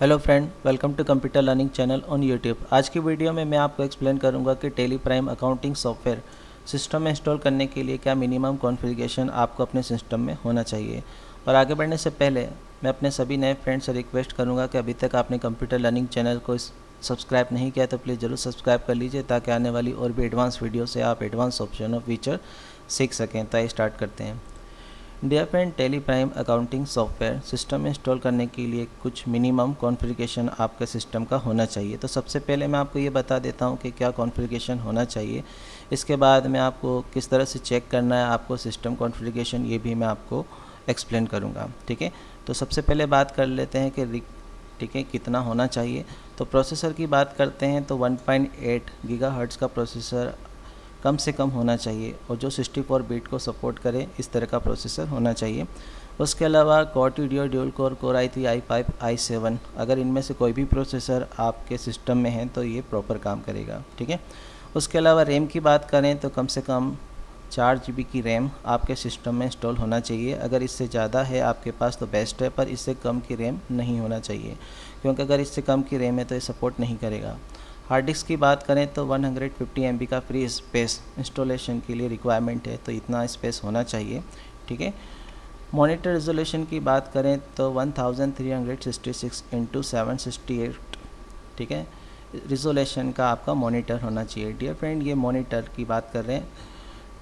Hello friend, welcome to computer learning channel on YouTube. आज की video में मैं आपको एक्सप्लेन करूंगा कि Tally Prime accounting software system में इंस्टॉल करने के लिए क्या मिनिमम कॉन्फ़िगरेशन आपको अपने सिस्टम में होना चाहिए। और आगे बढ़ने से पहले मैं अपने सभी नए फ्रेंड्स से रिक्वेस्ट करूंगा कि अभी तक आपने कंप्यूटर लर्निंग चैनल को सब्सक्राइब नहीं किया तो प्लीज़ ज़रूर सब्सक्राइब कर लीजिए, ताकि आने वाली और भी एडवांस वीडियो से आप एडवांस ऑप्शन और फीचर सीख सकें। तो स्टार्ट करते हैं। Dear friend, Tally Prime accounting software system में इंस्टॉल करने के लिए कुछ मिनिमम कॉन्फ़िगरेशन आपके सिस्टम का होना चाहिए। तो सबसे पहले मैं आपको ये बता देता हूँ कि क्या कॉन्फ़िगरेशन होना चाहिए। इसके बाद मैं आपको किस तरह से चेक करना है आपको सिस्टम कॉन्फ़िगरेशन, ये भी मैं आपको एक्सप्लेन करूँगा। ठीक है, तो सबसे पहले बात कर लेते हैं कि ठीक है कितना होना चाहिए। तो प्रोसेसर की बात करते हैं तो 1.8 गीगाहर्ट्ज़ का प्रोसेसर कम से कम होना चाहिए, और जो 64 बिट को सपोर्ट करे इस तरह का प्रोसेसर होना चाहिए। उसके अलावा quad dual dual core core i3 i5 i7, अगर इनमें से कोई भी प्रोसेसर आपके सिस्टम में है तो ये प्रॉपर काम करेगा। ठीक है, उसके अलावा रैम की बात करें तो कम से कम 4 GB की रैम आपके सिस्टम में इंस्टॉल होना चाहिए। अगर इससे ज़्यादा है आपके पास तो बेस्ट है, पर इससे कम की रैम नहीं होना चाहिए, क्योंकि अगर इससे कम की रैम है तो ये सपोर्ट नहीं करेगा। हार्ड डिस्क की बात करें तो 150 MB का फ्री स्पेस इंस्टॉलेशन के लिए रिक्वायरमेंट है, तो इतना स्पेस होना चाहिए। ठीक है, मॉनिटर रेजोल्यूशन की बात करें तो 1366 इंटू 768, ठीक है, रिजोल्यूशन का आपका मॉनिटर होना चाहिए। डियर फ्रेंड, ये मॉनिटर की बात कर रहे हैं,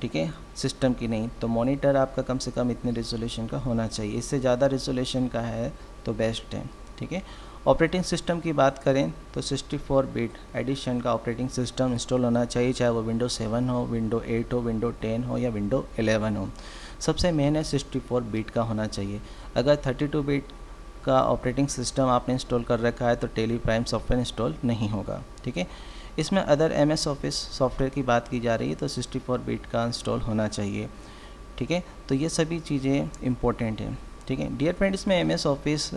ठीक है, सिस्टम की नहीं। तो मॉनिटर आपका कम से कम इतने रेजोल्यूशन का होना चाहिए, इससे ज़्यादा रेजोल्यूशन का है तो बेस्ट है। ठीक है, ऑपरेटिंग सिस्टम की बात करें तो 64 बिट एडिशन का ऑपरेटिंग सिस्टम इंस्टॉल होना चाहिए, चाहे वो विंडो 7 हो, विंडो 8 हो, विंडो 10 हो या विंडो 11 हो। सबसे मेन है 64 बिट का होना चाहिए। अगर 32 बिट का ऑपरेटिंग सिस्टम आपने इंस्टॉल कर रखा है तो टैली प्राइम सॉफ्टवेयर इंस्टॉल नहीं होगा। ठीक है, इसमें अदर MS ऑफिस सॉफ्टवेयर की बात की जा रही है तो 64 बिट का इंस्टॉल होना चाहिए। ठीक है, तो ये सभी चीज़ें इम्पोर्टेंट हैं। ठीक है डियर फ्रेंड, इसमें MS ऑफिस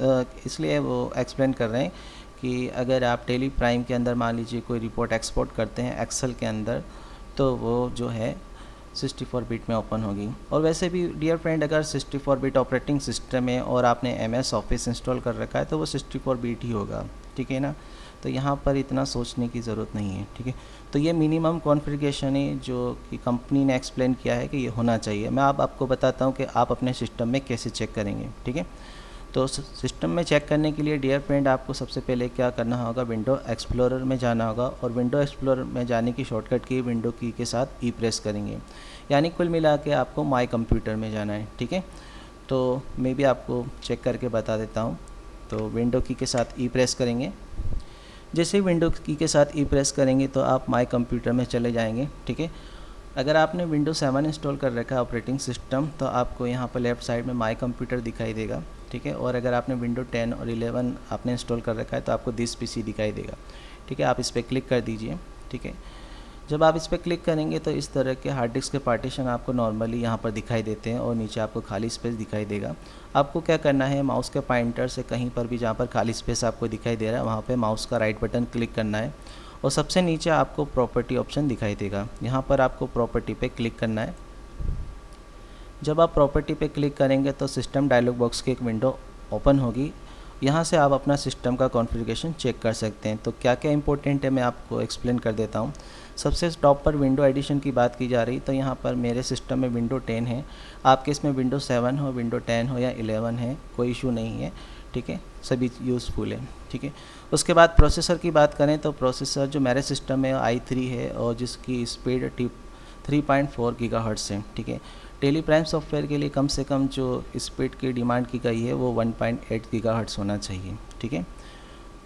इसलिए वो एक्सप्लेन कर रहे हैं कि अगर आप टैली प्राइम के अंदर मान लीजिए कोई रिपोर्ट एक्सपोर्ट करते हैं एक्सेल के अंदर, तो वो जो है 64 बिट में ओपन होगी। और वैसे भी डियर फ्रेंड, अगर 64 बिट ऑपरेटिंग सिस्टम है और आपने MS ऑफिस इंस्टॉल कर रखा है तो वो 64 बिट ही होगा। ठीक है ना, तो यहाँ पर इतना सोचने की ज़रूरत नहीं है। ठीक है, तो ये मिनिमम कॉन्फ़िगरेशन है जो कि कंपनी ने एक्सप्लेन किया है कि ये होना चाहिए। मैं आपको बताता हूँ कि आप अपने सिस्टम में कैसे चेक करेंगे। ठीक है, तो सिस्टम में चेक करने के लिए डियर फ्रेंड आपको सबसे पहले क्या करना होगा, विंडो एक्सप्लोरर में जाना होगा, और विंडो एक्सप्लोरर में जाने की शॉर्टकट की विंडो की के साथ प्रेस करेंगे, यानी कुल मिला के आपको माई कंप्यूटर में जाना है। ठीक है, तो मैं भी आपको चेक करके बता देता हूँ। तो विंडो की के साथ प्रेस करेंगे। जैसे ही विंडो की के साथ प्रेस करेंगे तो आप माई कंप्यूटर में चले जाएंगे। ठीक है, अगर आपने विंडो 7 इंस्टॉल कर रखा है ऑपरेटिंग सिस्टम तो आपको यहाँ पर लेफ़्ट साइड में माई कंप्यूटर दिखाई देगा। ठीक है, और अगर आपने विंडो 10 और 11 आपने इंस्टॉल कर रखा है तो आपको दिस PC दिखाई देगा। ठीक है, आप इस पर क्लिक कर दीजिए। ठीक है, जब आप इस पर क्लिक करेंगे तो इस तरह के हार्ड डिस्क के पार्टीशन आपको नॉर्मली यहाँ पर दिखाई देते हैं, और नीचे आपको खाली स्पेस दिखाई देगा। आपको क्या करना है, माउस के पॉइंटर से कहीं पर भी जहाँ पर खाली स्पेस आपको दिखाई दे रहा है वहाँ पे माउस का राइट बटन क्लिक करना है, और सबसे नीचे आपको प्रॉपर्टी ऑप्शन दिखाई देगा। यहाँ पर आपको प्रॉपर्टी पे क्लिक करना है। जब आप प्रॉपर्टी पे क्लिक करेंगे तो सिस्टम डायलॉग बॉक्स की एक विंडो ओपन होगी। यहाँ से आप अपना सिस्टम का कॉन्फ़िगरेशन चेक कर सकते हैं। तो क्या क्या इंपॉर्टेंट है मैं आपको एक्सप्लेन कर देता हूँ। सबसे टॉप पर विंडो एडिशन की बात की जा रही, तो यहाँ पर मेरे सिस्टम में विंडो 10 है, आपके इसमें विंडो 7 हो, विंडो 10 हो या 11 है, कोई इशू नहीं है। ठीक है, सभी यूज़फुल है। ठीक है, उसके बाद प्रोसेसर की बात करें तो प्रोसेसर जो मेरे सिस्टम में i3 है और जिसकी स्पीड 3.4 गीगाहर्ट्ज़ है। ठीक है, टैली प्राइम सॉफ्टवेयर के लिए कम से कम जो स्पीड की डिमांड की गई है वो 1.8 गीगाहर्ट्ज़ होना चाहिए। ठीक है,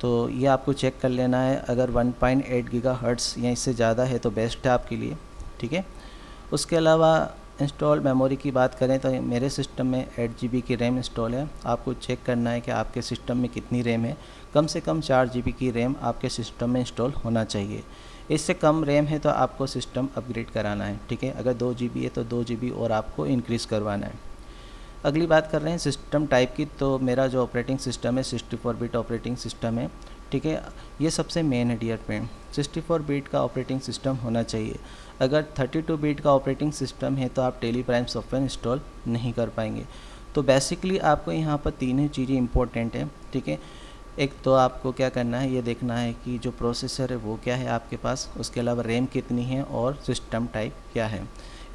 तो ये आपको चेक कर लेना है। अगर 1.8 गीगाहर्ट्ज़ या इससे ज़्यादा है तो बेस्ट है आपके लिए। ठीक है, उसके अलावा इंस्टॉल मेमोरी की बात करें तो मेरे सिस्टम में 8 GB की रैम इंस्टॉल है। आपको चेक करना है कि आपके सिस्टम में कितनी रैम है। कम से कम 4 GB की रैम आपके सिस्टम में इंस्टॉल होना चाहिए। इससे कम रैम है तो आपको सिस्टम अपग्रेड कराना है। ठीक है, अगर 2 GB है तो 2 GB और आपको इंक्रीज़ करवाना है। अगली बात कर रहे हैं सिस्टम टाइप की, तो मेरा जो ऑपरेटिंग सिस्टम है 64 बिट ऑपरेटिंग सिस्टम है। ठीक है, ये सबसे मेन है डियर फ्रेंड, 64 बिट का ऑपरेटिंग सिस्टम होना चाहिए। अगर 32 बिट का ऑपरेटिंग सिस्टम है तो आप टैली प्राइम सॉफ्टवेयर इंस्टॉल नहीं कर पाएंगे। तो बेसिकली आपको यहाँ पर तीनों चीज़ें इंपॉर्टेंट हैं। ठीक है, एक तो आपको क्या करना है, ये देखना है कि जो प्रोसेसर है वो क्या है आपके पास, उसके अलावा रैम कितनी है और सिस्टम टाइप क्या है।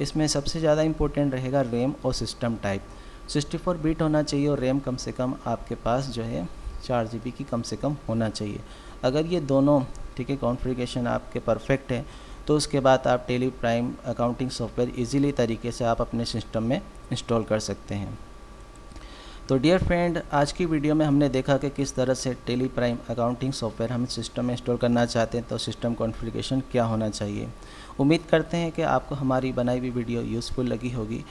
इसमें सबसे ज़्यादा इम्पोर्टेंट रहेगा रैम और सिस्टम टाइप। 64 बिट होना चाहिए और रैम कम से कम आपके पास जो है 4 GB की कम से कम होना चाहिए। अगर ये दोनों ठीक है कॉन्फ़िगरेशन आपके परफेक्ट है तो उसके बाद आप Tally Prime accounting software easily तरीके से आप अपने सिस्टम में इंस्टॉल कर सकते हैं। तो डियर फ्रेंड, आज की वीडियो में हमने देखा कि किस तरह से टेली प्राइम अकाउंटिंग सॉफ्टवेयर हम सिस्टम में इंस्टॉल करना चाहते हैं तो सिस्टम कॉन्फ़िगरेशन क्या होना चाहिए। उम्मीद करते हैं कि आपको हमारी बनाई हुई वीडियो यूज़फुल लगी होगी।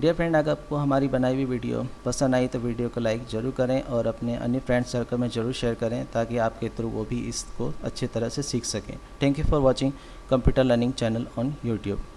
डियर फ्रेंड, अगर आपको हमारी बनाई हुई वीडियो पसंद आई तो वीडियो को लाइक ज़रूर करें और अपने अन्य फ्रेंड सर्कल में ज़रूर शेयर करें ताकि आपके थ्रू वो भी इसको अच्छी तरह से सीख सकें। Thank you for watching computer learning channel on YouTube.